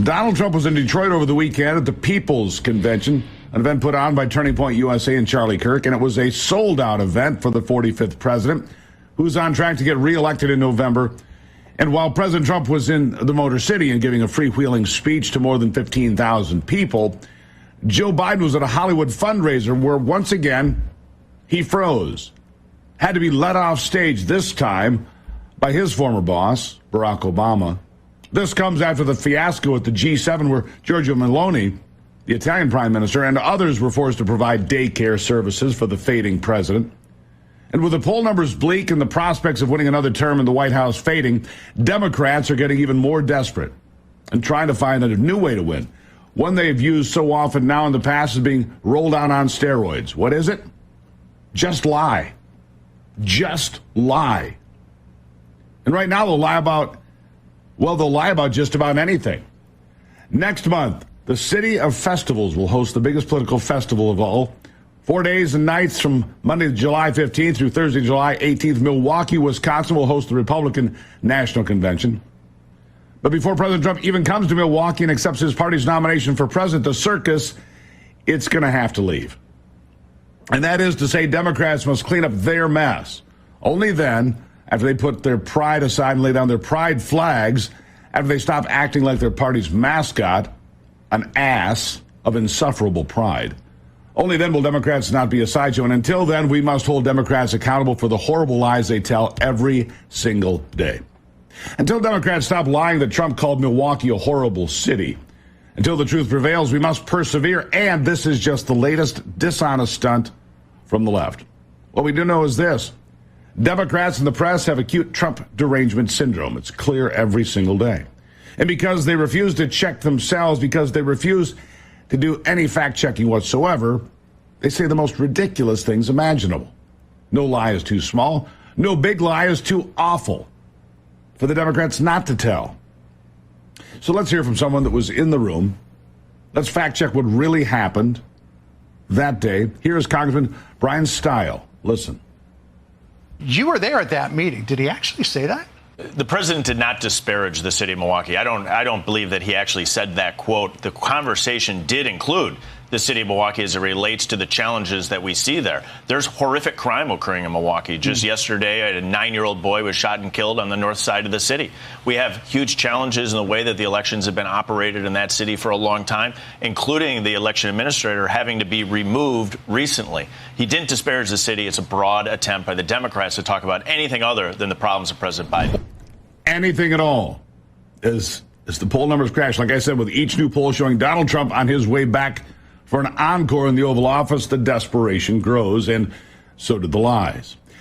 Donald Trump was in Detroit over the weekend at the People's Convention, an event put on by Turning Point USA and Charlie Kirk, and it was a sold-out event for the 45th president, who's on track to get reelected in November. And while President Trump was in the Motor City and giving a freewheeling speech to more than 15,000 people, Joe Biden was at a Hollywood fundraiser where, once again, he froze. Had to be let off stage this time by his former boss, Barack Obama. This comes after the fiasco at the G7 where Giorgia Meloni, the Italian prime minister, and others were forced to provide daycare services for the fading president. And with the poll numbers bleak and the prospects of winning another term in the White House fading, Democrats are getting even more desperate and trying to find a new way to win. One they have used so often now in the past is being rolled out on steroids. What is it? Just lie. Just lie. And right now they'll lie about just about anything. Next month, the City of Festivals will host the biggest political festival of all. 4 days and nights from Monday, July 15th through Thursday, July 18th. Milwaukee, Wisconsin will host the Republican National Convention. But before President Trump even comes to Milwaukee and accepts his party's nomination for president, the circus, it's going to have to leave. And that is to say, Democrats must clean up their mess. Only then, after they put their pride aside and lay down their pride flags, after they stop acting like their party's mascot, an ass of insufferable pride. Only then will Democrats not be a sideshow. And until then, we must hold Democrats accountable for the horrible lies they tell every single day. Until Democrats stop lying that Trump called Milwaukee a horrible city. Until the truth prevails, we must persevere. And this is just the latest dishonest stunt from the left. What we do know is this. Democrats and the press have acute Trump derangement syndrome. It's clear every single day. And because they refuse to check themselves, because they refuse to do any fact-checking whatsoever, they say the most ridiculous things imaginable. No lie is too small. No big lie is too awful for the Democrats not to tell. So let's hear from someone that was in the room. Let's fact-check what really happened that day. Here is Congressman Brian Stile. Listen. You were there at that meeting. Did he actually say that? The president did not disparage the city of Milwaukee. I don't believe that he actually said that quote. The conversation did include the city of Milwaukee as it relates to the challenges that we see there. There's horrific crime occurring in Milwaukee. Just yesterday, a 9-year-old boy was shot and killed on the north side of the city. We have huge challenges in the way that the elections have been operated in that city for a long time, including the election administrator having to be removed recently. He didn't disparage the city. It's a broad attempt by the Democrats to talk about anything other than the problems of President Biden. Anything at all. As the poll numbers crash, like I said, with each new poll showing Donald Trump on his way back for an encore in the Oval Office, the desperation grows, and so did the lies.